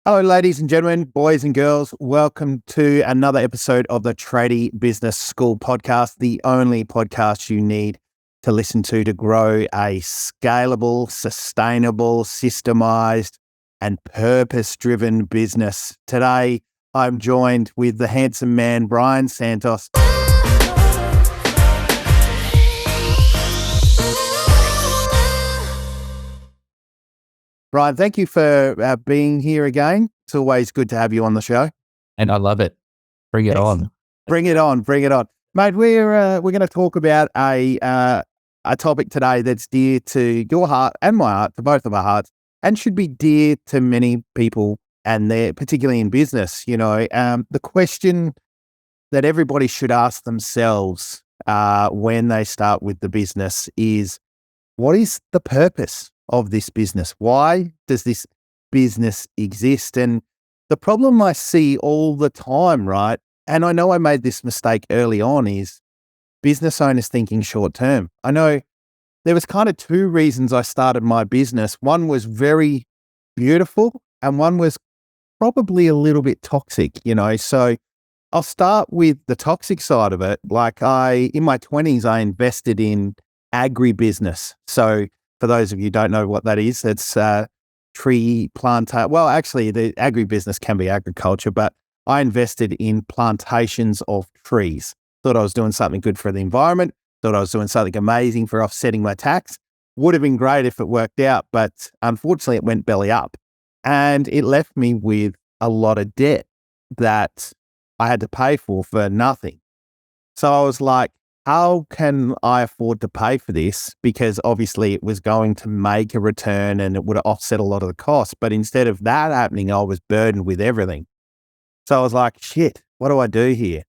Hello, ladies and gentlemen, boys and girls. Welcome to another episode of the Tradie Business School podcast, the only podcast you need to listen to grow a scalable, sustainable, systemized, and purpose-driven business. Today, I'm joined with the handsome man, Brian Santos. Brian, thank you for being here again. It's always good to have you on the show. And I love it. Bring it on. Bring it on. Bring it on. Mate, we're going to talk about a topic today that's dear to your heart and my heart, to both of our hearts, and should be dear to many people, and they're particularly in business. The question that everybody should ask themselves when they start with the business is, what is the purpose of this business? Why does this business exist? And the problem I see all the time, right? And I know I made this mistake early on, is business owners thinking short term. I know there was kind of two reasons I started my business. One was very beautiful and one was probably a little bit toxic, So I'll start with the toxic side of it. In my 20s, I invested in agribusiness. So for those of you who don't know what that is, it's tree plantation. Well, actually, the agribusiness can be agriculture, but I invested in plantations of trees. Thought I was doing something good for the environment. Thought I was doing something amazing for offsetting my tax. Would have been great if it worked out, but unfortunately, it went belly up. And it left me with a lot of debt that I had to pay for nothing. So I was like, how can I afford to pay for this? Because obviously it was going to make a return and it would have offset a lot of the costs. But instead of that happening, I was burdened with everything. So I was like, shit, what do I do here?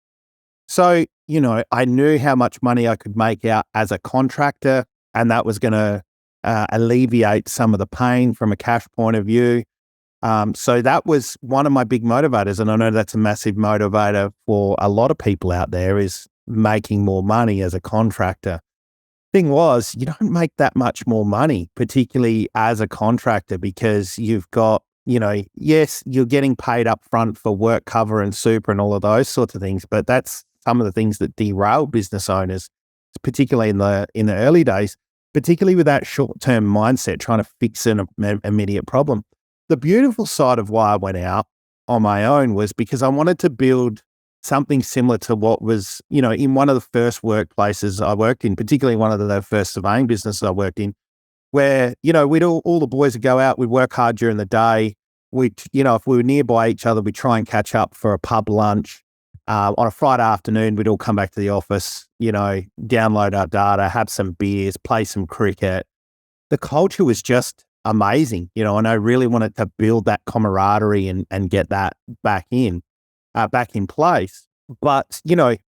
So, I knew how much money I could make out as a contractor, and that was going to alleviate some of the pain from a cash point of view. So that was one of my big motivators. And I know that's a massive motivator for a lot of people out there, is making more money as a contractor. Thing was, you don't make that much more money, particularly as a contractor, because you've got, yes, you're getting paid up front for work cover and super and all of those sorts of things, but that's some of the things that derail business owners, particularly in the early days, particularly with that short-term mindset, trying to fix an immediate problem. The beautiful side of why I went out on my own was because I wanted to build something similar to what was, in one of the first workplaces I worked in, particularly one of the first surveying businesses I worked in, where, we'd all the boys would go out, we'd work hard during the day. If we were nearby each other, we'd try and catch up for a pub lunch. On a Friday afternoon, we'd all come back to the office, download our data, have some beers, play some cricket. The culture was just amazing, and I really wanted to build that camaraderie and get that back in place. But, that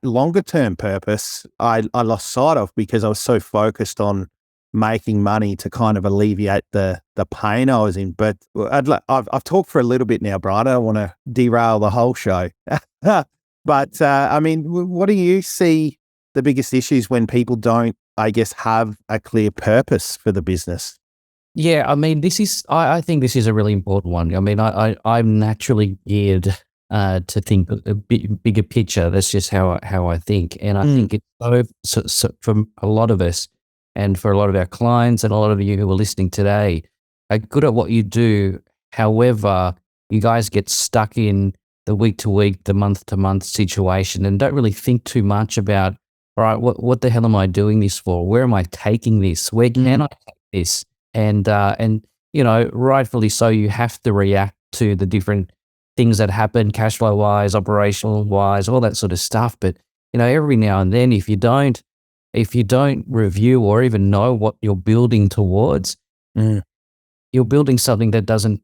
longer term purpose, I lost sight of because I was so focused on making money to kind of alleviate the pain I was in. But I've talked for a little bit now, Brian. I don't want to derail the whole show. But what do you see the biggest issues when people don't, I guess, have a clear purpose for the business? Yeah, I think this is a really important one. I'm naturally geared to think a bit bigger picture. That's just how I think. And I think it's so for a lot of us and for a lot of our clients and a lot of you who are listening today are good at what you do. However, you guys get stuck in the week to week, the month to month situation and don't really think too much about, all right, what the hell am I doing this for? Where am I taking this? Where can I take this? And rightfully so, you have to react to the different things that happen, cash flow wise, operational wise, all that sort of stuff. But, every now and then, if you don't review or even know what you're building towards, you're building something that doesn't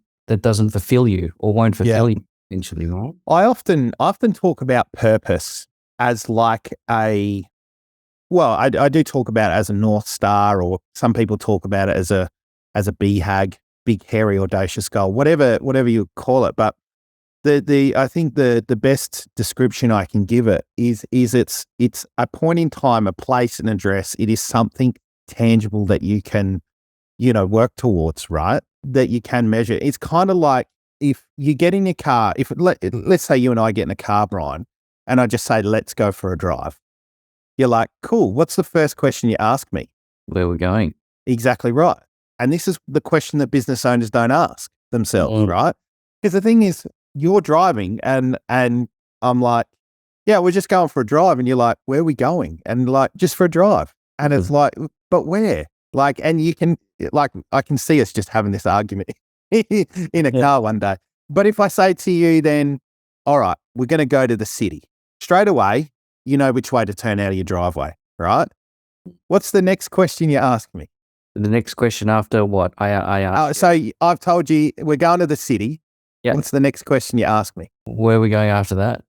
fulfill you or won't fulfill you eventually, right? I often talk about purpose as like I do talk about it as a North Star, or some people talk about it as a BHAG, big, hairy, audacious goal, whatever you call it. But I think the best description I can give it is it's a point in time, a place, an address. It is something tangible that you can, work towards, right? that you can measure. It's kind of like if you get in your car, let's say you and I get in a car, Brian, and I just say, let's go for a drive. You're like, cool. What's the first question you ask me? Where we're going. Exactly right. And this is the question that business owners don't ask themselves, right? Because the thing is, you're driving and I'm like, yeah, we're just going for a drive. And you're like, where are we going? And like, just for a drive. And it's like, but where? Like, and you can, like, I can see us just having this argument in a car one day. But if I say to you then, all right, we're going to go to the city, straight away, you know which way to turn out of your driveway, right? What's the next question you ask me? The next question after what? I asked. So I've told you we're going to the city. Yeah. What's the next question you ask me? Where are we going after that?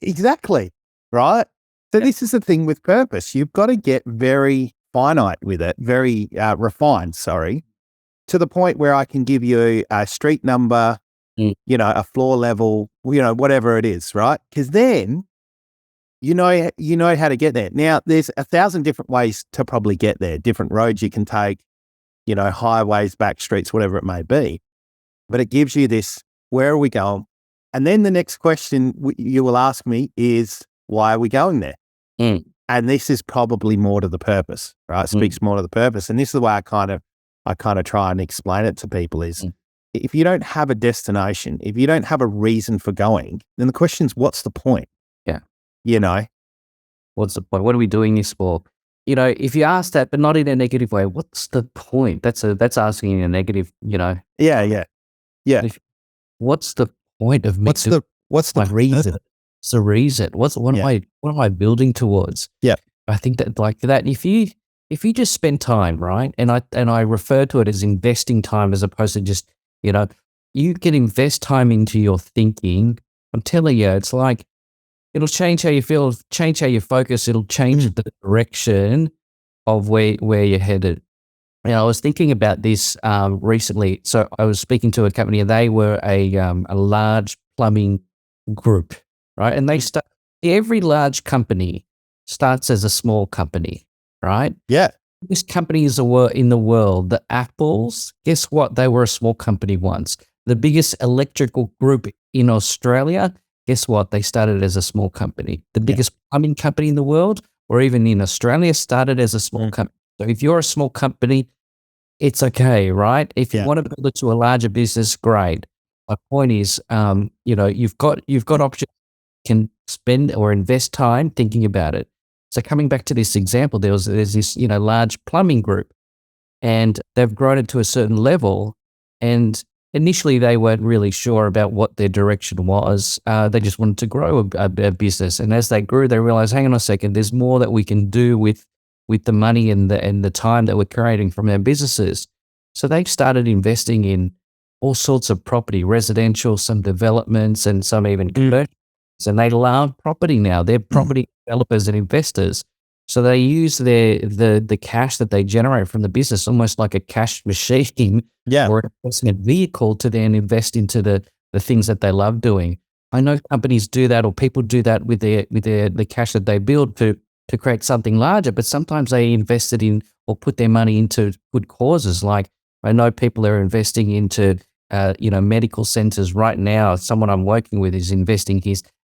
Exactly, right? So this is the thing with purpose. You've got to get very finite with it, very refined, to the point where I can give you a street number, you know, a floor level, you know, whatever it is, right? Because then you know how to get there. Now, there's 1,000 different ways to probably get there, different roads you can take, you know, highways, back streets, whatever it may be. But it gives you this, where are we going? And then the next question you will ask me is, why are we going there? And this is probably more to the purpose, right? It speaks more to the purpose. And this is the way I kind of try and explain it to people is, if you don't have a destination, if you don't have a reason for going, then the question is, what's the point? Yeah. You know? What's the point? What are we doing this for? You know, if you ask that, but not in a negative way, what's the point? That's asking in a negative, you know. Yeah. What's the point of me? What's the reason? What's the reason? What am I building towards? Yeah. I think that like that, if you just spend time, right? And I refer to it as investing time as opposed to just, you know, you can invest time into your thinking. I'm telling you, it's like, it'll change how you feel, change how you focus. It'll change the direction of where you're headed. And I was thinking about this recently. So I was speaking to a company, and they were a large plumbing group, right? And every large company starts as a small company, right? Yeah. Biggest companies in the world, the Apples, guess what? They were a small company once. The biggest electrical group in Australia, guess what? They started as a small company. The biggest plumbing company in the world, or even in Australia, started as a small company. So if you're a small company, it's okay, right? If you want to build it to a larger business, great. My point is, you know, you've got options. You can spend or invest time thinking about it. So coming back to this example, there's this, you know, large plumbing group, and they've grown it to a certain level, and initially, they weren't really sure about what their direction was. They just wanted to grow a business. And as they grew, they realized, hang on a second, there's more that we can do with the money and the time that we're creating from our businesses. So they started investing in all sorts of property, residential, some developments, and some even commercial. And they love property now. They're property developers and investors. So they use the cash that they generate from the business almost like a cash machine or an investment vehicle to then invest into the things that they love doing. I know companies do that, or people do that with the cash that they build to create something larger, but sometimes they invest it in or put their money into good causes. Like I know people are investing into you know, medical centers right now. Someone I'm working with is investing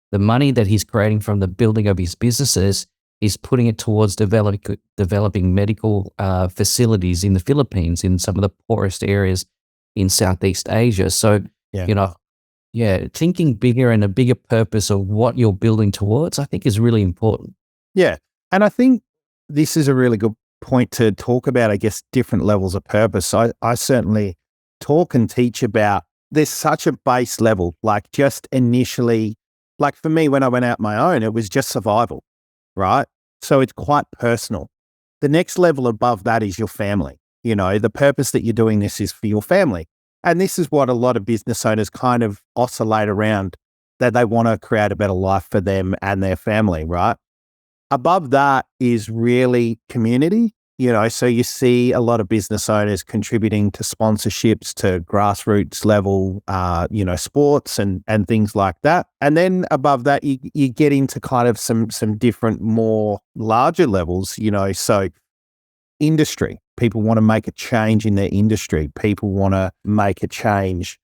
the money that he's creating from the building of his businesses, is putting it towards developing medical facilities in the Philippines, in some of the poorest areas in Southeast Asia. So, you know, thinking bigger and a bigger purpose of what you're building towards, I think is really important. Yeah. And I think this is a really good point to talk about, I guess, different levels of purpose. I certainly talk and teach about, there's such a base level, like just initially, like for me, when I went out my own, it was just survival, right? So it's quite personal. The next level above that is your family. You know, the purpose that you're doing this is for your family. And this is what a lot of business owners kind of oscillate around, that they want to create a better life for them and their family, right? Above that is really community. You know, so you see a lot of business owners contributing to sponsorships, to grassroots level, you know, sports and things like that. And then above that, you get into kind of some different, more larger levels, you know, so industry. People want to make a change in their industry. People want to make a change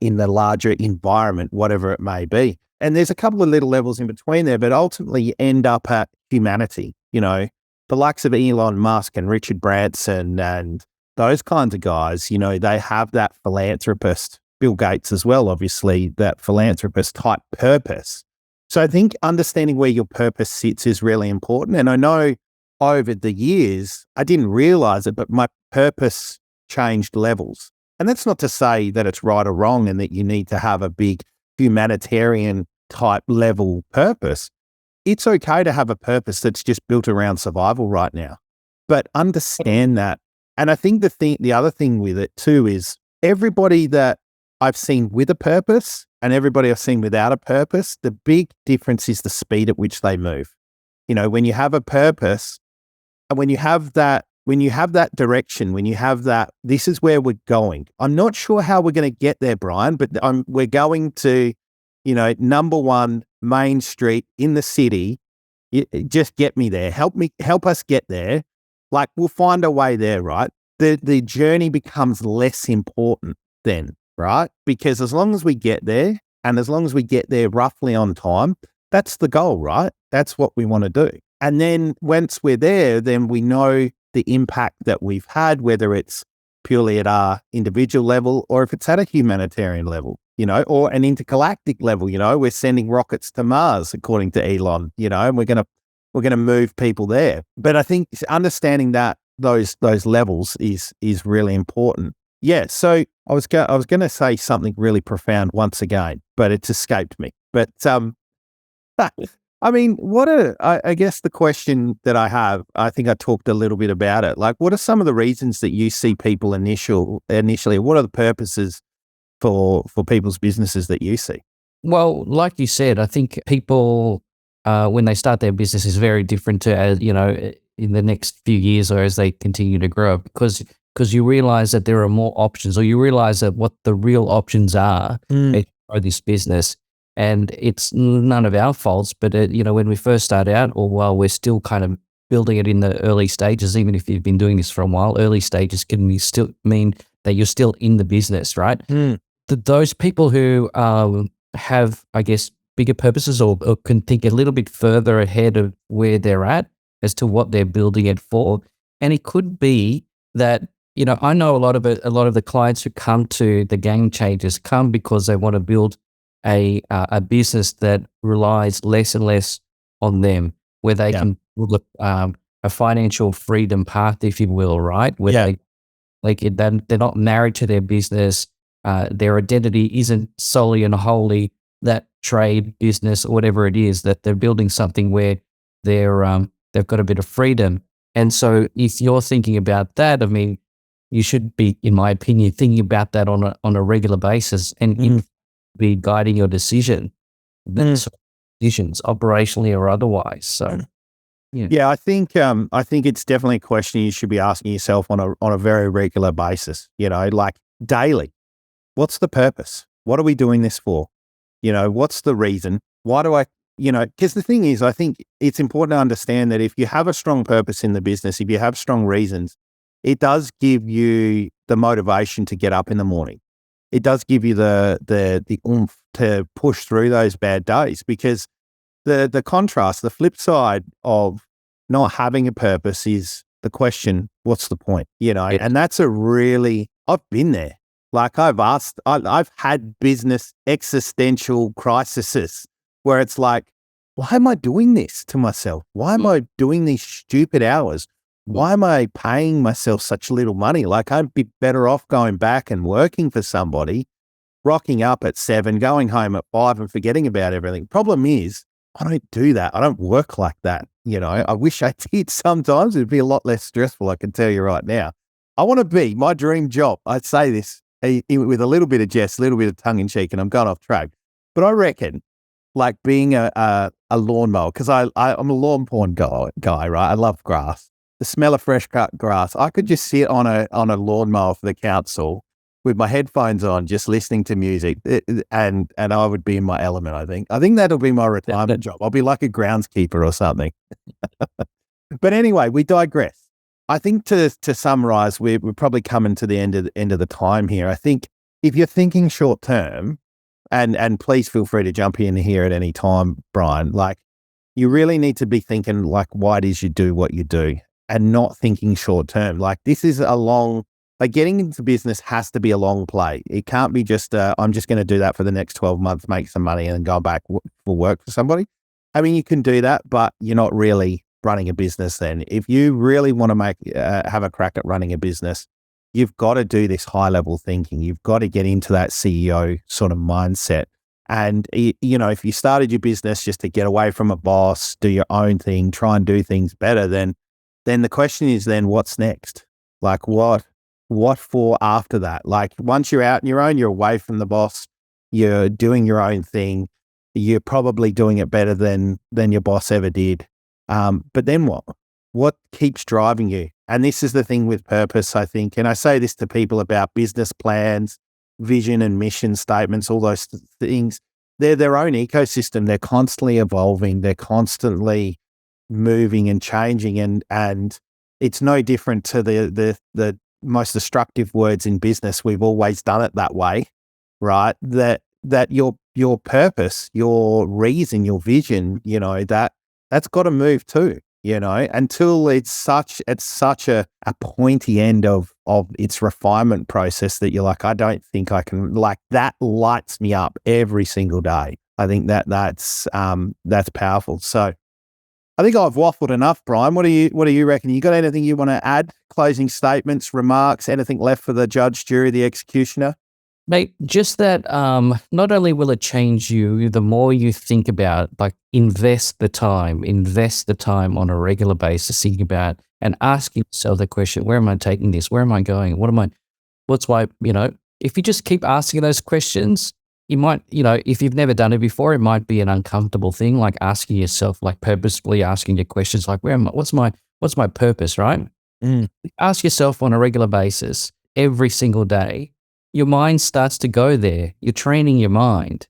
in the larger environment, whatever it may be. And there's a couple of little levels in between there, but ultimately you end up at humanity. The likes of Elon Musk and Richard Branson and those kinds of guys, they have that philanthropist, Bill Gates as well, obviously, that philanthropist type purpose. So I think understanding where your purpose sits is really important. And I know over the years, I didn't realize it, but my purpose changed levels. And that's not to say that it's right or wrong and that you need to have a big humanitarian type level purpose. It's okay to have a purpose that's just built around survival right now, but understand that. And I think the other thing with it too is everybody that I've seen with a purpose and everybody I've seen without a purpose, the big difference is the speed at which they move. When you have a purpose and when you have that direction, when you have that, this is where we're going. I'm not sure how we're going to get there, Brian, but we're going to, number one Main Street in the city. Just get me there. Help us get there. Like we'll find a way there, right? The journey becomes less important then, right? Because as long as we get there and as long as we get there roughly on time, that's the goal, right? That's what we want to do. And then once we're there, then we know the impact that we've had, whether it's purely at our individual level or if it's at a humanitarian level, or an intergalactic level, we're sending rockets to Mars, according to Elon, and we're going to move people there. But I think understanding that those levels is really important. Yeah. So I was going to say something really profound once again, but it's escaped me. But I mean, I guess the question that I have, I think I talked a little bit about it. Like, what are some of the reasons that you see people initially? What are the purposes for people's businesses that you see? Well, like you said, I think people, when they start their business is very different to, in the next few years or as they continue to grow, because you realize that there are more options, or you realize that what the real options are to grow this business. And it's none of our faults, but when we first start out, or while we're still kind of building it in the early stages, even if you've been doing this for a while, early stages can still mean that you're still in the business, right? Those people who have, I guess, bigger purposes or can think a little bit further ahead of where they're at as to what they're building it for. And it could be that, I know a lot of the clients who come to the Game Changers come because they want to build a business that relies less and less on them, where they can build a financial freedom path, if you will, right? Where they're not married to their business. Their identity isn't solely and wholly that trade, business, or whatever it is, that they're building something where they've got a bit of freedom. And so if you're thinking about that, I mean, you should be, in my opinion, thinking about that on a regular basis and be guiding your decisions operationally or otherwise. So yeah, I think it's definitely a question you should be asking yourself on a very regular basis, like daily. What's the purpose? What are we doing this for? What's the reason? Why do I, because the thing is, I think it's important to understand that if you have a strong purpose in the business, if you have strong reasons, it does give you the motivation to get up in the morning. It does give you the oomph to push through those bad days, because the contrast, the flip side of not having a purpose is the question, what's the point? And that's I've been there. Like I've had business existential crises where it's like, why am I doing this to myself? Why am I doing these stupid hours? Why am I paying myself such little money? Like I'd be better off going back and working for somebody, rocking up at 7, going home at 5 and forgetting about everything. Problem is, I don't do that. I don't work like that. I wish I did sometimes. It'd be a lot less stressful, I can tell you right now. I want to be my dream job. I'd say this with a little bit of jest, a little bit of tongue in cheek, and I'm going off track. But I reckon like being a lawnmower, because I'm a lawn porn guy, right? I love grass. The smell of fresh cut grass. I could just sit on a lawnmower for the council with my headphones on, just listening to music, and I would be in my element. I think that'll be my retirement job. I'll be like a groundskeeper or something. But anyway, we digress. I think to summarize, we're probably coming to the end of the time here. I think if you're thinking short term, and please feel free to jump in here at any time, Brian, like you really need to be thinking like why it is you do what you do and not thinking short term. Like this is like getting into business has to be a long play. It can't be just, I'm just going to do that for the next 12 months, make some money and then go back for work for somebody. I mean, you can do that, but you're not really running a business then. If you really want to have a crack at running a business, you've got to do this high level thinking. You've got to get into that CEO sort of mindset. And, if you started your business just to get away from a boss, do your own thing, try and do things better, then the question is then what's next? Like what for after that? Like once you're out on your own, you're away from the boss, you're doing your own thing, you're probably doing it better than your boss ever did. But then what? What keeps driving you? And this is the thing with purpose, I think. And I say this to people about business plans, vision and mission statements, all those things. They're their own ecosystem. They're constantly evolving. They're constantly moving and changing. And it's no different to the most destructive words in business. We've always done it that way, right? That your purpose, your reason, your vision, that's got to move too, until it's such a pointy end of its refinement process that you're like, I don't think I can, like that lights me up every single day. I think that's powerful. So I think I've waffled enough, Brian. What do you reckon? You got anything you want to add? Closing statements, remarks, anything left for the judge, jury, the executioner? Mate, just that not only will it change you, the more you think about, like, invest the time on a regular basis, thinking about and asking yourself the question, where am I taking this? Where am I going? What's why, if you just keep asking those questions, you might, if you've never done it before, it might be an uncomfortable thing, like asking yourself, like purposefully asking your questions, like, what's my purpose, right? Ask yourself on a regular basis, every single day. Your mind starts to go there. You're training your mind.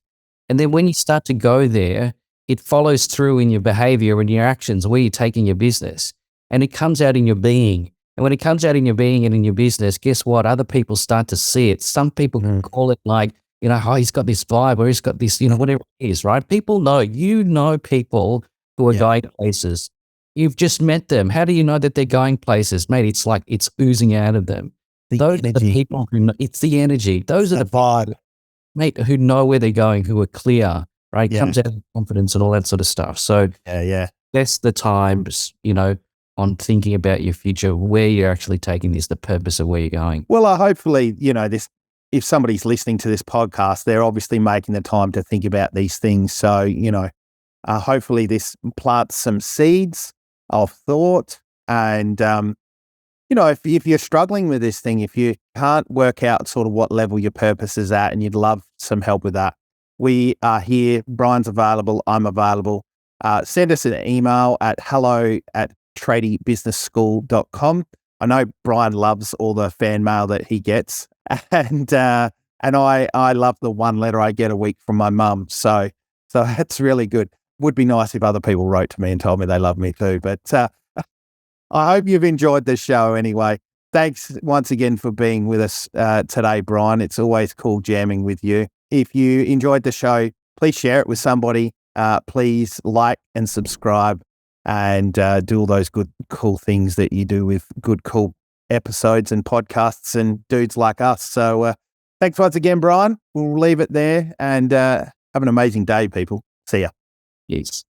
And then when you start to go there, it follows through in your behavior and your actions, where you're taking your business. And it comes out in your being. And when it comes out in your being and in your business, guess what? Other people start to see it. Some people can call it like, oh, he's got this vibe, or he's got this, whatever it is, right? People know, people who are going places. You've just met them. How do you know that they're going places? Mate, it's like it's oozing out of them. Those are the people who know, it's the energy. Those are the vibe, mate, who know where they're going, who are clear, right? It comes out of confidence and all that sort of stuff. So that's the times, on thinking about your future, where you're actually taking this, the purpose of where you're going. Well, hopefully, this, if somebody's listening to this podcast, they're obviously making the time to think about these things. So, hopefully this plants some seeds of thought. And, if you're struggling with this thing, if you can't work out sort of what level your purpose is at and you'd love some help with that, we are here. Brian's available. I'm available. Send us an email at hello@tradiebusinessschool.com. I know Brian loves all the fan mail that he gets. And I love the one letter I get a week from my mum. So that's really good. Would be nice if other people wrote to me and told me they love me too. But I hope you've enjoyed this show anyway. Thanks once again for being with us today, Brian. It's always cool jamming with you. If you enjoyed the show, please share it with somebody. Please like and subscribe and do all those good, cool things that you do with good, cool episodes and podcasts and dudes like us. So thanks once again, Brian. We'll leave it there and have an amazing day, people. See ya. Yes.